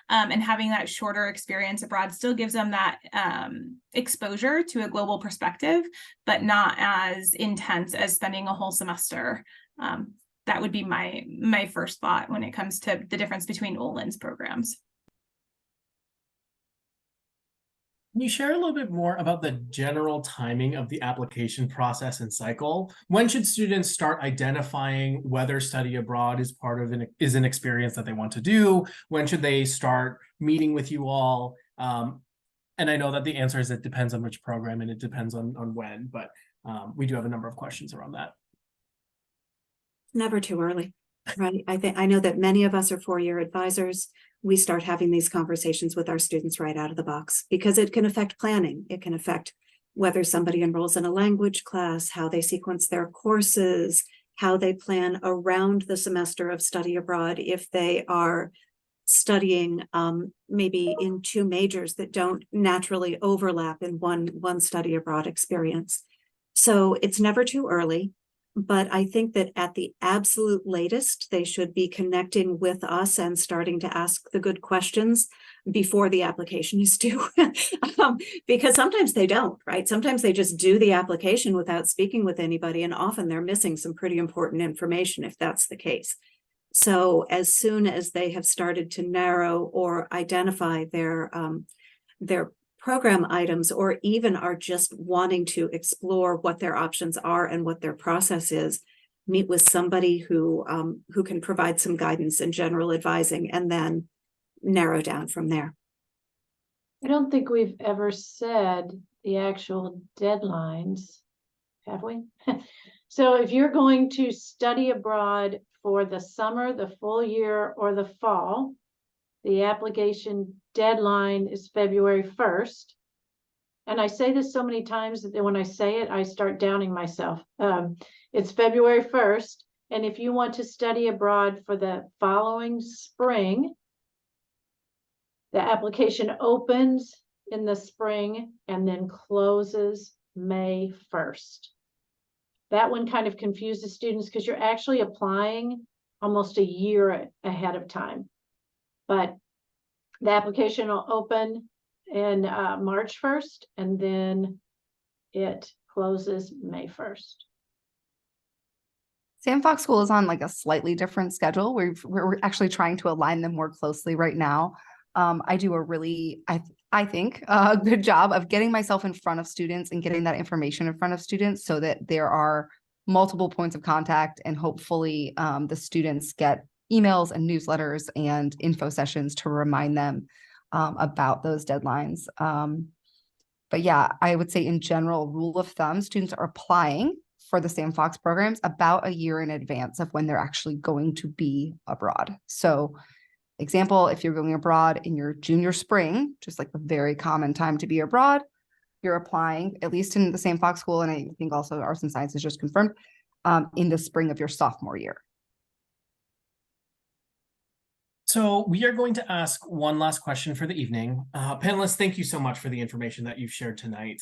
And having that shorter experience abroad still gives them that exposure to a global perspective, but not as intense as spending a whole semester. That would be my first thought when it comes to the difference between Olin's programs. Can you share a little bit more about the general timing of the application process and cycle? When should students start identifying whether study abroad is part of an experience that they want to do? When should they start meeting with you all? And I know that the answer is it depends on which program and it depends on when, but we do have a number of questions around that. Never too early, right? I know that many of us are four-year advisors. We start having these conversations with our students right out of the box because it can affect planning. It can affect whether somebody enrolls in a language class, how they sequence their courses, how they plan around the semester of study abroad if they are studying maybe in two majors that don't naturally overlap in one study abroad experience. So it's never too early. But I think that at the absolute latest, they should be connecting with us and starting to ask the good questions before the application is due. Because sometimes they don't, right? Sometimes they just do the application without speaking with anybody, and often they're missing some pretty important information if that's the case. So as soon as they have started to narrow or identify their program items, or even are just wanting to explore what their options are and what their process is, meet with somebody who can provide some guidance and general advising, and then narrow down from there. I don't think we've ever said the actual deadlines, have we? So if you're going to study abroad for the summer, the full year, or the fall, the application deadline is February 1st. And I say this so many times that when I say it, I start downing myself. It's February 1st. And if you want to study abroad for the following spring, the application opens in the spring and then closes May 1st. That one kind of confuses students because you're actually applying almost a year ahead of time. But the application will open in March 1st, and then it closes May 1st. Sam Fox School is on like a slightly different schedule. We're actually trying to align them more closely right now. I do a really, I think, a good job of getting myself in front of students and getting that information in front of students so that there are multiple points of contact, and hopefully the students get emails and newsletters and info sessions to remind them about those deadlines. But yeah, I would say in general, rule of thumb, students are applying for the Sam Fox programs about a year in advance of when they're actually going to be abroad. So example, if you're going abroad in your junior spring, just like a very common time to be abroad, you're applying, at least in the Sam Fox School, and I think also Arts and Sciences just confirmed, in the spring of your sophomore year. So we are going to ask one last question for the evening. Panelists, thank you so much for the information that you've shared tonight.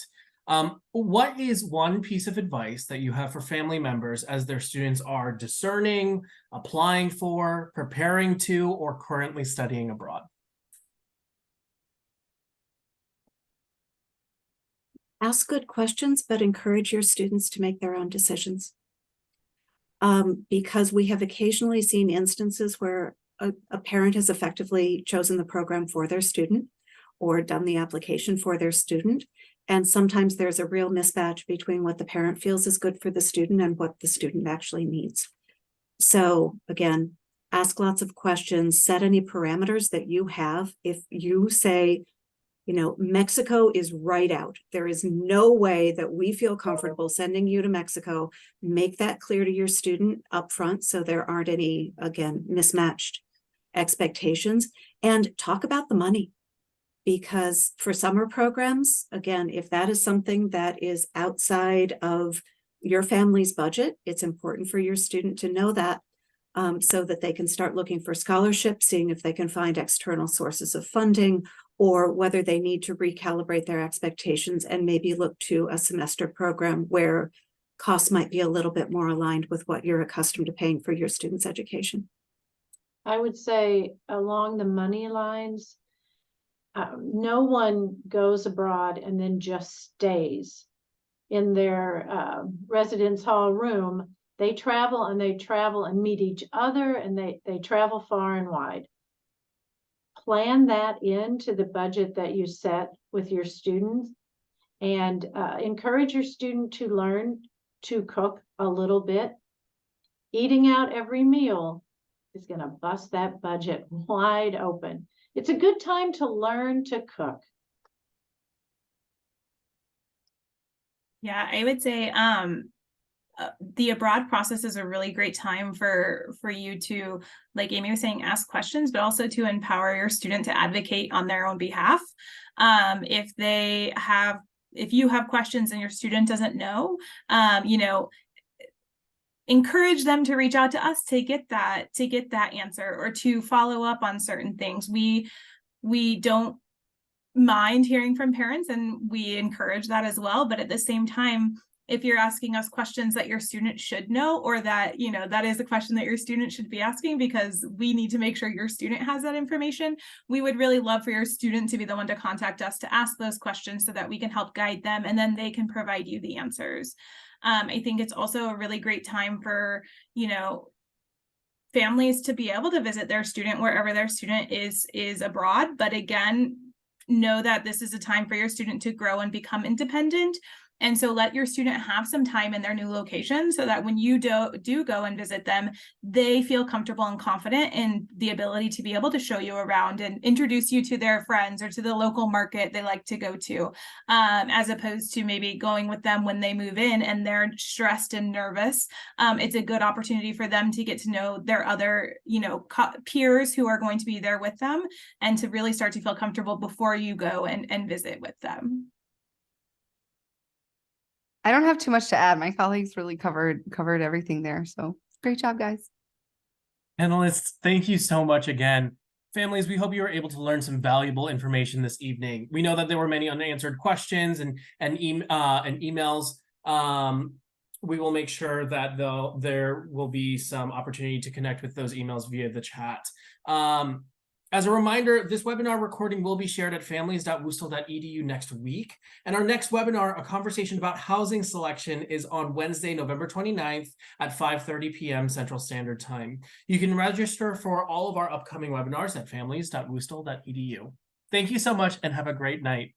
What is one piece of advice that you have for family members as their students are discerning, applying for, preparing to, or currently studying abroad? Ask good questions, but encourage your students to make their own decisions. Because we have occasionally seen instances where a parent has effectively chosen the program for their student or done the application for their student. And sometimes there's a real mismatch between what the parent feels is good for the student and what the student actually needs. So again, ask lots of questions, set any parameters that you have. If you say, you know, Mexico is right out, there is no way that we feel comfortable sending you to Mexico, make that clear to your student up front so there aren't any, again, mismatched expectations, and talk about the money. Because for summer programs, again, if that is something that is outside of your family's budget, it's important for your student to know that so that they can start looking for scholarships, seeing if they can find external sources of funding, or whether they need to recalibrate their expectations and maybe look to a semester program where costs might be a little bit more aligned with what you're accustomed to paying for your students' education. I would say along the money lines, no one goes abroad and then just stays in their residence hall room. They travel and meet each other, and they travel far and wide. Plan that into the budget that you set with your students, and encourage your student to learn to cook a little bit. Eating out every meal is going to bust that budget wide open. It's a good time to learn to cook. Yeah, I would say the abroad process is a really great time for you to, like Amy was saying, ask questions, but also to empower your student to advocate on their own behalf. If you have questions and your student doesn't know, encourage them to reach out to us to get that answer, or to follow up on certain things. We don't mind hearing from parents, and we encourage that as well. But at the same time, if you're asking us questions that your student should know, or that, that is a question that your student should be asking, because we need to make sure your student has that information, we would really love for your student to be the one to contact us to ask those questions so that we can help guide them, and then they can provide you the answers. I think it's also a really great time for, families to be able to visit their student wherever their student is abroad. But again, know that this is a time for your student to grow and become independent. And so let your student have some time in their new location, so that when you do go and visit them, they feel comfortable and confident in the ability to be able to show you around and introduce you to their friends or to the local market they like to go to, as opposed to maybe going with them when they move in and they're stressed and nervous. It's a good opportunity for them to get to know their other, peers who are going to be there with them, and to really start to feel comfortable before you go and visit with them. I don't have too much to add. My colleagues really covered everything there. So great job, guys. Panelists, thank you so much again. Families, we hope you were able to learn some valuable information this evening. We know that there were many unanswered questions and emails. We will make sure that there will be some opportunity to connect with those emails via the chat. As a reminder, this webinar recording will be shared at families.wustl.edu next week. And our next webinar, a conversation about housing selection, is on Wednesday, November 29th at 5:30 p.m. Central Standard Time. You can register for all of our upcoming webinars at families.wustl.edu. Thank you so much and have a great night.